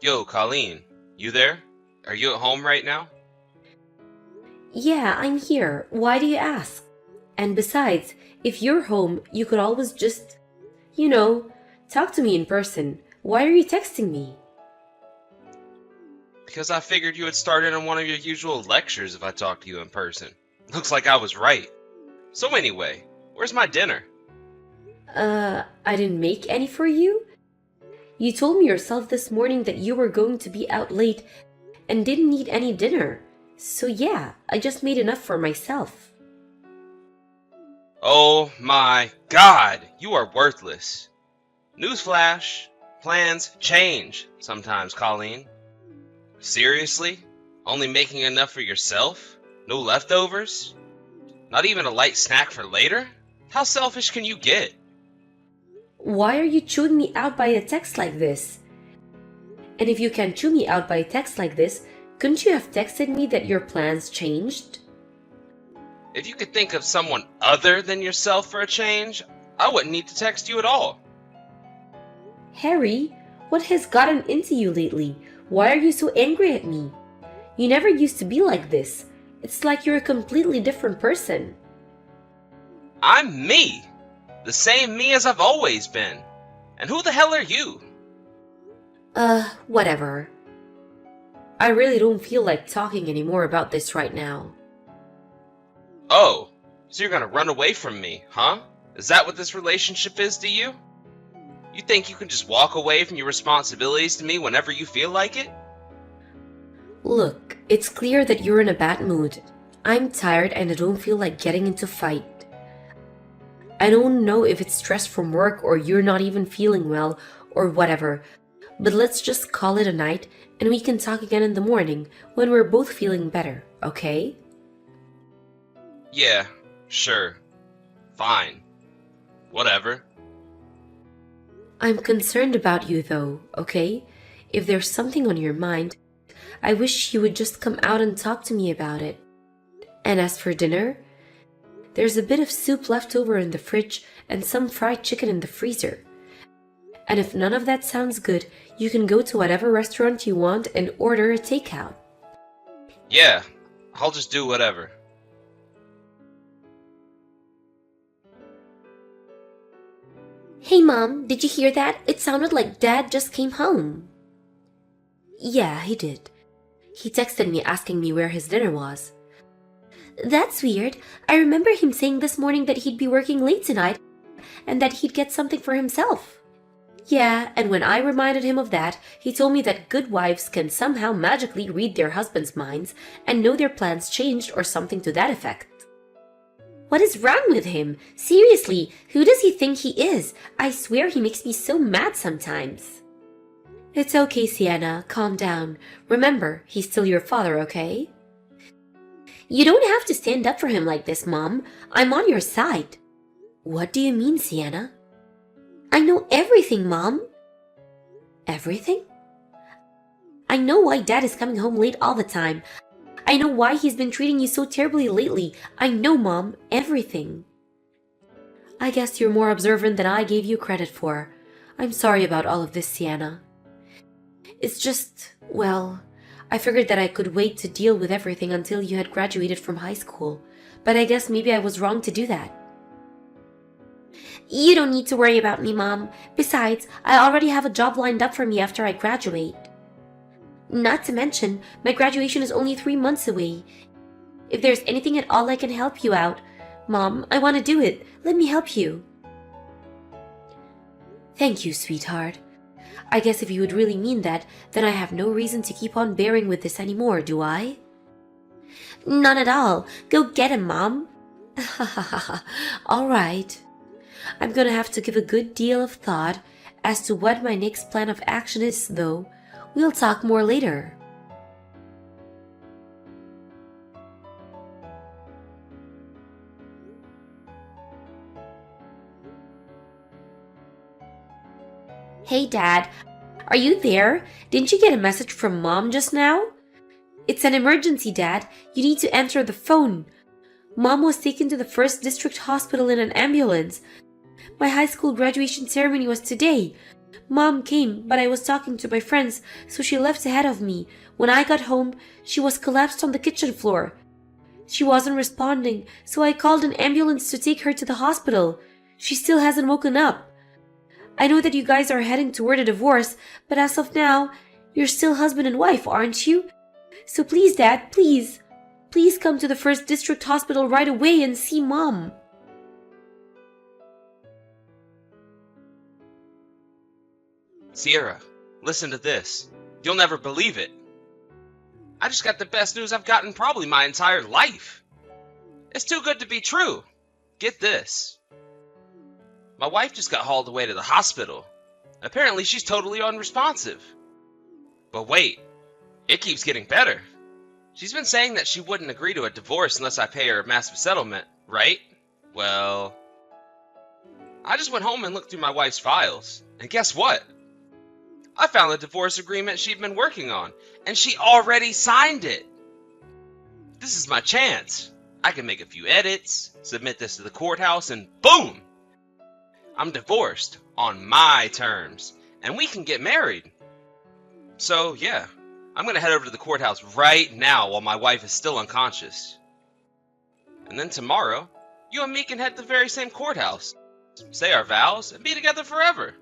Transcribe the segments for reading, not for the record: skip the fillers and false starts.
Yo, Colleen, you there? Are you at home right now? Yeah, I'm here. Why do you ask? And besides, if you're home, you could always just, you know, talk to me in person. Why are you texting me? Because I figured you had started on one of your usual lectures if I talked to you in person. Looks like I was right. So anyway, where's my dinner? I didn't make any for you? You told me yourself this morning that you were going to be out late and didn't need any dinner. So yeah, I just made enough for myself. Oh my god, you are worthless. Newsflash, plans change sometimes, Colleen. Seriously? Only making enough for yourself? No leftovers? Not even a light snack for later? How selfish can you get? Why are you chewing me out by a text like this? And if you can chew me out by a text like this, couldn't you have texted me that your plans changed? If you could think of someone other than yourself for a change, I wouldn't need to text you at all. Harry, what has gotten into you lately? Why are you so angry at me? You never used to be like this. It's like you're a completely different person. I'm me! The same me as I've always been. And who the hell are you? Whatever. I really don't feel like talking anymore about this right now. Oh, so you're gonna run away from me, huh? Is that what this relationship is to you? You think you can just walk away from your responsibilities to me whenever you feel like it? Look, it's clear that you're in a bad mood. I'm tired and I don't feel like getting into a fight. I don't know if it's stress from work or you're not even feeling well or whatever, but let's just call it a night and we can talk again in the morning when we're both feeling better, okay? Yeah, sure. Fine. Whatever. I'm concerned about you though, okay? If there's something on your mind, I wish you would just come out and talk to me about it. And as for dinner, there's a bit of soup left over in the fridge and some fried chicken in the freezer. And if none of that sounds good, you can go to whatever restaurant you want and order a takeout. Yeah, I'll just do whatever. Hey Mom, did you hear that? It sounded like Dad just came home. Yeah, he did. He texted me asking me where his dinner was. That's weird. I remember him saying this morning that he'd be working late tonight and that he'd get something for himself. Yeah, and when I reminded him of that, he told me that good wives can somehow magically read their husbands' minds and know their plans changed or something to that effect. What is wrong with him? Seriously, who does he think he is? I swear he makes me so mad sometimes. It's okay, Sienna. Calm down. Remember, he's still your father, okay? You don't have to stand up for him like this, Mom. I'm on your side. What do you mean, Sienna? I know everything, Mom. Everything? I know why Dad is coming home late all the time. I know why he's been treating you so terribly lately. I know, Mom, everything. I guess you're more observant than I gave you credit for. I'm sorry about all of this, Sienna. It's just, well, I figured that I could wait to deal with everything until you had graduated from high school. But I guess maybe I was wrong to do that. You don't need to worry about me, Mom. Besides, I already have a job lined up for me after I graduate. Not to mention, my graduation is only 3 months away. If there's anything at all I can help you out, Mom, I want to do it. Let me help you. Thank you, sweetheart. I guess if you would really mean that, then I have no reason to keep on bearing with this anymore, do I? None at all. Go get him, Mom. All right. I'm gonna have to give a good deal of thought as to what my next plan of action is, though. We'll talk more later. Hey, Dad. Are you there? Didn't you get a message from Mom just now? It's an emergency, Dad. You need to answer the phone. Mom was taken to the 1st District Hospital in an ambulance. My high school graduation ceremony was today. Mom came, but I was talking to my friends, so she left ahead of me. When I got home, she was collapsed on the kitchen floor. She wasn't responding, so I called an ambulance to take her to the hospital. She still hasn't woken up. I know that you guys are heading toward a divorce, but as of now, you're still husband and wife, aren't you? So please, Dad, please. Please come to the First District Hospital right away and see Mom. Sierra, listen to this. You'll never believe it. I just got the best news I've gotten probably my entire life. It's too good to be true. Get this. My wife just got hauled away to the hospital. Apparently she's totally unresponsive. But wait, it keeps getting better. She's been saying that she wouldn't agree to a divorce unless I pay her a massive settlement, right? Well, I just went home and looked through my wife's files, and guess what? I found the divorce agreement she'd been working on, and she already signed it. This is my chance. I can make a few edits, submit this to the courthouse, and boom! I'm divorced on my terms, and we can get married. So, yeah, I'm gonna head over to the courthouse right now while my wife is still unconscious. And then tomorrow, you and me can head to the very same courthouse, say our vows, and be together forever.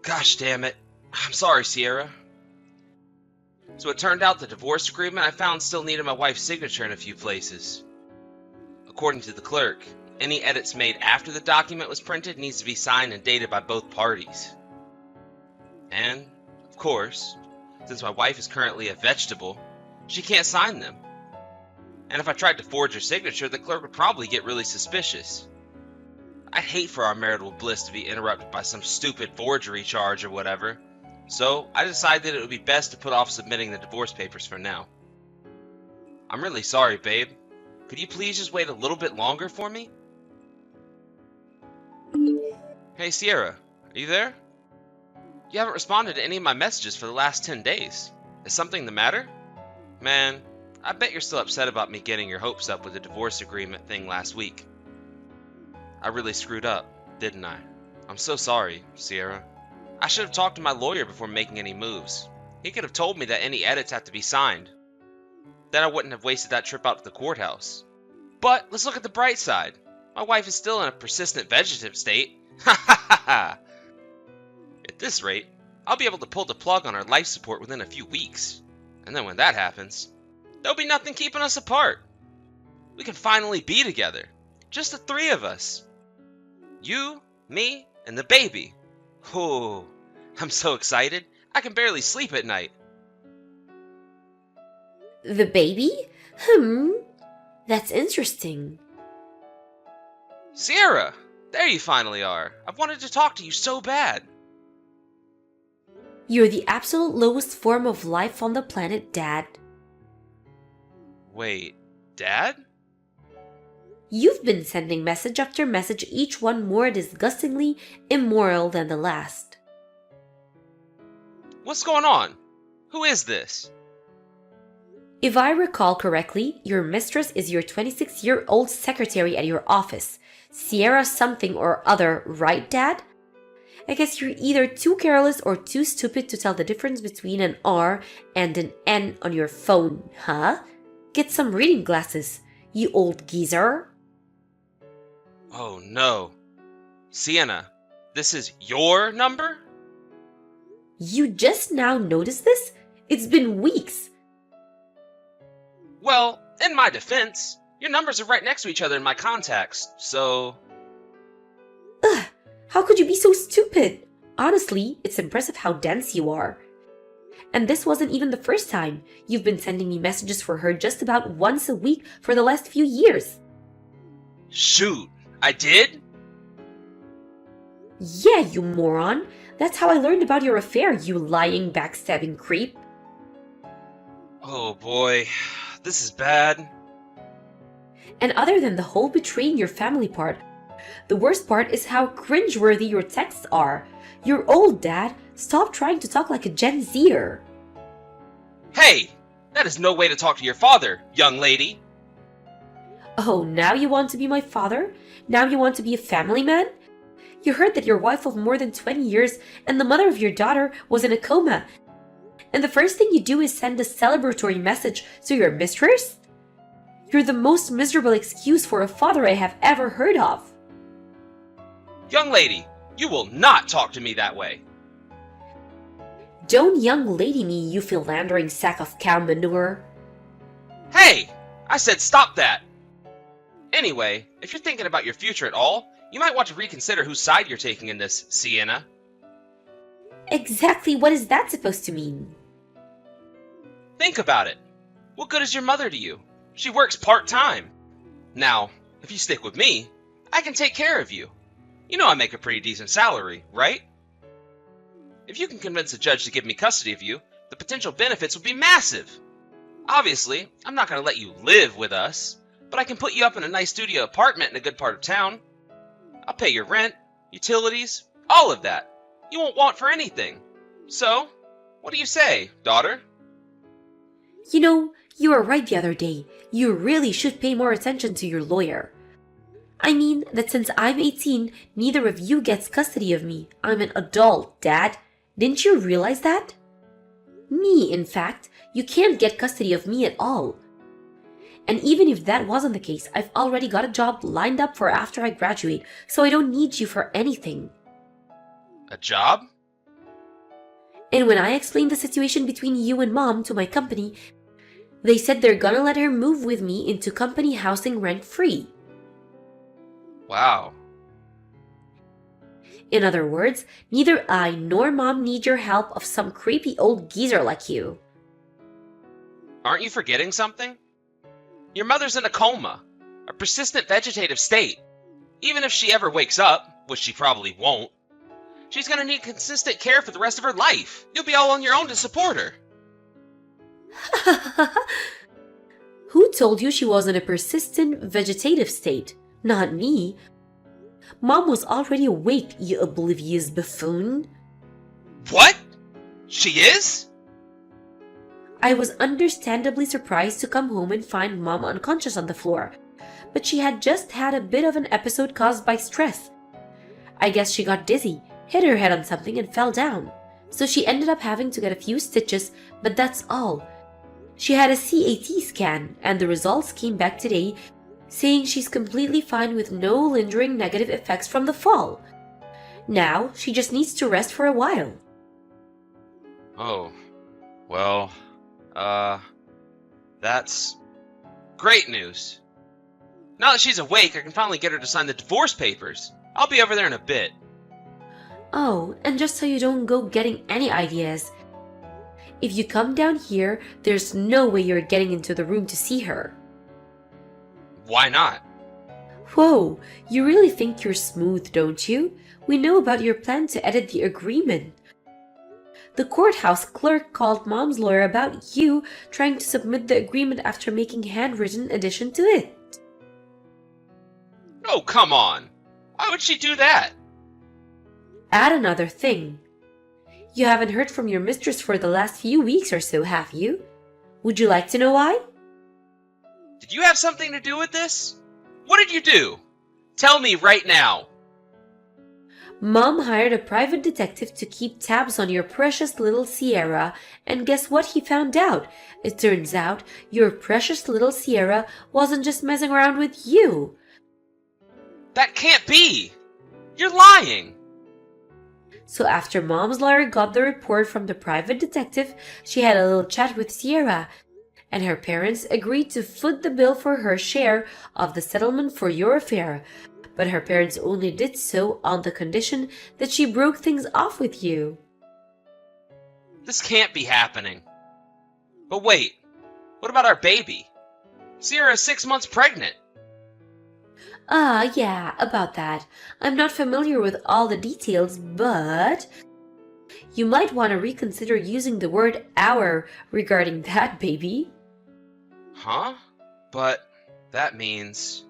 Gosh damn it. I'm sorry, Sierra. So it turned out the divorce agreement I found still needed my wife's signature in a few places. According to the clerk, any edits made after the document was printed needs to be signed and dated by both parties. And, of course, since my wife is currently a vegetable, she can't sign them. And if I tried to forge her signature, the clerk would probably get really suspicious. I'd hate for our marital bliss to be interrupted by some stupid forgery charge or whatever, so I decided that it would be best to put off submitting the divorce papers for now. I'm really sorry, babe. Could you please just wait a little bit longer for me? Hey, Sierra, are you there? You haven't responded to any of my messages for the last 10 days. Is something the matter? Man, I bet you're still upset about me getting your hopes up with the divorce agreement thing last week. I really screwed up, didn't I? I'm so sorry, Sierra. I should have talked to my lawyer before making any moves. He could have told me that any edits have to be signed. Then I wouldn't have wasted that trip out to the courthouse. But let's look at the bright side. My wife is still in a persistent vegetative state. Ha ha ha ha! At this rate, I'll be able to pull the plug on her life support within a few weeks. And then when that happens, there'll be nothing keeping us apart. We can finally be together. Just the three of us. You, me, and the baby. Oh, I'm so excited. I can barely sleep at night. The baby? That's interesting. Sierra, there you finally are. I've wanted to talk to you so bad. You're the absolute lowest form of life on the planet, Dad. Wait, Dad? You've been sending message after message, each one more disgustingly immoral than the last. What's going on? Who is this? If I recall correctly, your mistress is your 26-year-old secretary at your office, Sierra something or other, right, Dad? I guess you're either too careless or too stupid to tell the difference between an R and an N on your phone, huh? Get some reading glasses, you old geezer. Oh no. Sienna, this is your number? You just now noticed this? It's been weeks. Well, in my defense, your numbers are right next to each other in my contacts, so... Ugh, how could you be so stupid? Honestly, it's impressive how dense you are. And this wasn't even the first time. You've been sending me messages for her just about once a week for the last few years. Shoot, I did? Yeah, you moron. That's how I learned about your affair, you lying, backstabbing creep. Oh boy, this is bad. And other than the whole betraying your family part, the worst part is how cringeworthy your texts are. You're old, Dad. Stop trying to talk like a Gen Zer. Hey, that is no way to talk to your father, young lady. Oh, now you want to be my father? Now you want to be a family man? You heard that your wife of more than 20 years and the mother of your daughter was in a coma, and the first thing you do is send a celebratory message to your mistress? You're the most miserable excuse for a father I have ever heard of. Young lady, you will not talk to me that way. Don't young lady me, you philandering sack of cow manure. Hey! I said stop that! Anyway, if you're thinking about your future at all, you might want to reconsider whose side you're taking in this, Sienna. Exactly what is that supposed to mean? Think about it. What good is your mother to you? She works part-time. Now, if you stick with me, I can take care of you. You know I make a pretty decent salary, right? If you can convince a judge to give me custody of you, the potential benefits would be massive. Obviously, I'm not going to let you live with us, but I can put you up in a nice studio apartment in a good part of town. I'll pay your rent, utilities, all of that. You won't want for anything. So, what do you say, daughter? You know, you were right the other day. You really should pay more attention to your lawyer. I mean that since I'm 18, neither of you gets custody of me. I'm an adult, Dad. Didn't you realize that? Me, in fact, you can't get custody of me at all. And even if that wasn't the case, I've already got a job lined up for after I graduate, so I don't need you for anything. A job? And when I explained the situation between you and Mom to my company, they said they're gonna let her move with me into company housing rent-free. Wow. In other words, neither I nor Mom need your help of some creepy old geezer like you. Aren't you forgetting something? Your mother's in a coma, a persistent vegetative state. Even if she ever wakes up, which she probably won't, she's gonna need consistent care for the rest of her life. You'll be all on your own to support her. Who told you she was in a persistent vegetative state? Not me. Mom was already awake, you oblivious buffoon. What? She is? I was understandably surprised to come home and find Mom unconscious on the floor, but she had just had a bit of an episode caused by stress. I guess she got dizzy, hit her head on something and fell down. So she ended up having to get a few stitches, but that's all. She had a CAT scan, and the results came back today saying she's completely fine with no lingering negative effects from the fall. Now, she just needs to rest for a while. Oh, well, that's great news. Now that she's awake, I can finally get her to sign the divorce papers. I'll be over there in a bit. Oh, and just so you don't go getting any ideas, if you come down here, there's no way you're getting into the room to see her. Why not? Whoa, you really think you're smooth, don't you? We know about your plan to edit the agreement. The courthouse clerk called Mom's lawyer about you trying to submit the agreement after making handwritten addition to it. Oh, come on. Why would she do that? Add another thing. You haven't heard from your mistress for the last few weeks or so, have you? Would you like to know why? Did you have something to do with this? What did you do? Tell me right now. Mom hired a private detective to keep tabs on your precious little Sierra, and guess what he found out? It turns out your precious little Sierra wasn't just messing around with you. That can't be! You're lying! So after Mom's lawyer got the report from the private detective, she had a little chat with Sierra, and her parents agreed to foot the bill for her share of the settlement for your affair. But her parents only did so on the condition that she broke things off with you. This can't be happening. But wait, what about our baby? Sierra's 6 months pregnant. Yeah, about that. I'm not familiar with all the details, but you might want to reconsider using the word our regarding that baby. Huh? But that means...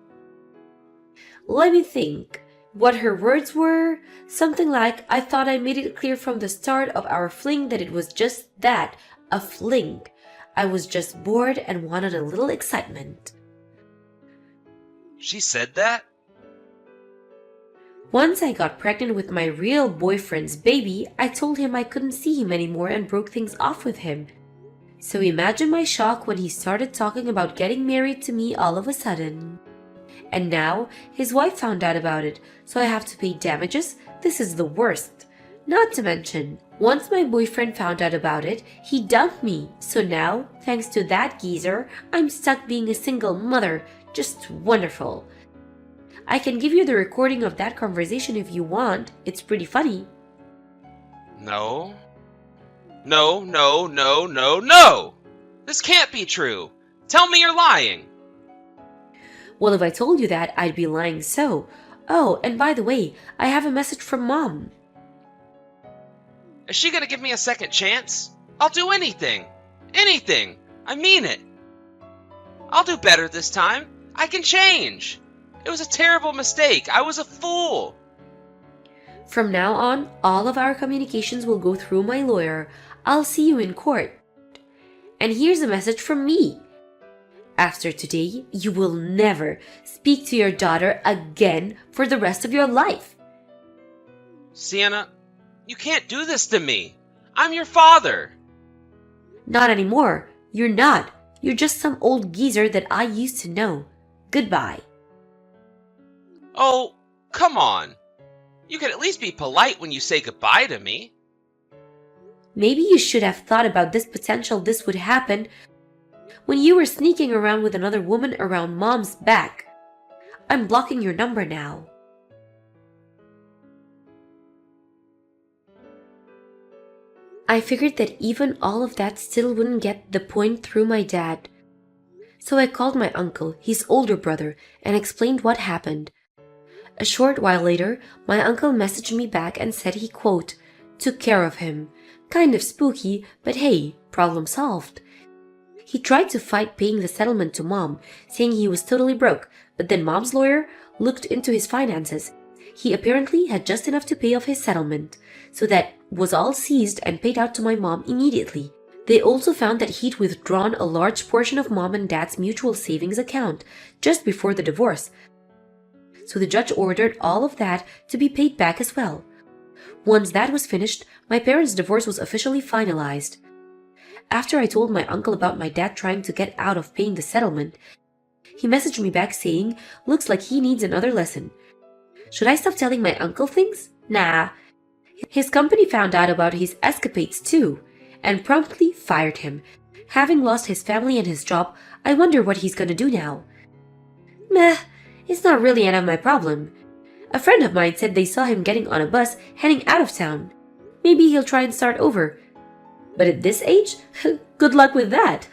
Let me think. What her words were? Something like, I thought I made it clear from the start of our fling that it was just that, a fling. I was just bored and wanted a little excitement. She said that? Once I got pregnant with my real boyfriend's baby, I told him I couldn't see him anymore and broke things off with him. So imagine my shock when he started talking about getting married to me all of a sudden. And now his wife found out about it, so I have to pay damages. This is the worst. Not to mention, once my boyfriend found out about it, he dumped me. So now, thanks to that geezer, I'm stuck being a single mother. Just wonderful. I can give you the recording of that conversation if you want. It's pretty funny. No. No, no, no, no, no! This can't be true. Tell me you're lying. Well, if I told you that, I'd be lying so. Oh, and by the way, I have a message from Mom. Is she gonna give me a second chance? I'll do anything. Anything. I mean it. I'll do better this time. I can change. It was a terrible mistake. I was a fool. From now on, all of our communications will go through my lawyer. I'll see you in court. And here's a message from me. After today, you will never speak to your daughter again for the rest of your life. Sienna, you can't do this to me. I'm your father. Not anymore. You're not. You're just some old geezer that I used to know. Goodbye. Oh, come on. You can at least be polite when you say goodbye to me. Maybe you should have thought about this potential this would happen when you were sneaking around with another woman around Mom's back. I'm blocking your number now. I figured that even all of that still wouldn't get the point through my dad. So I called my uncle, his older brother, and explained what happened. A short while later, my uncle messaged me back and said he, quote, took care of him. Kind of spooky, but hey, problem solved. He tried to fight paying the settlement to Mom, saying he was totally broke, but then Mom's lawyer looked into his finances. He apparently had just enough to pay off his settlement, so that was all seized and paid out to my mom immediately. They also found that he'd withdrawn a large portion of Mom and Dad's mutual savings account just before the divorce, so the judge ordered all of that to be paid back as well. Once that was finished, my parents' divorce was officially finalized. After I told my uncle about my dad trying to get out of paying the settlement, he messaged me back saying, looks like he needs another lesson. Should I stop telling my uncle things? Nah. His company found out about his escapades too, and promptly fired him. Having lost his family and his job, I wonder what he's gonna do now. Meh, it's not really any of my problem. A friend of mine said they saw him getting on a bus heading out of town. Maybe he'll try and start over. But at this age, good luck with that.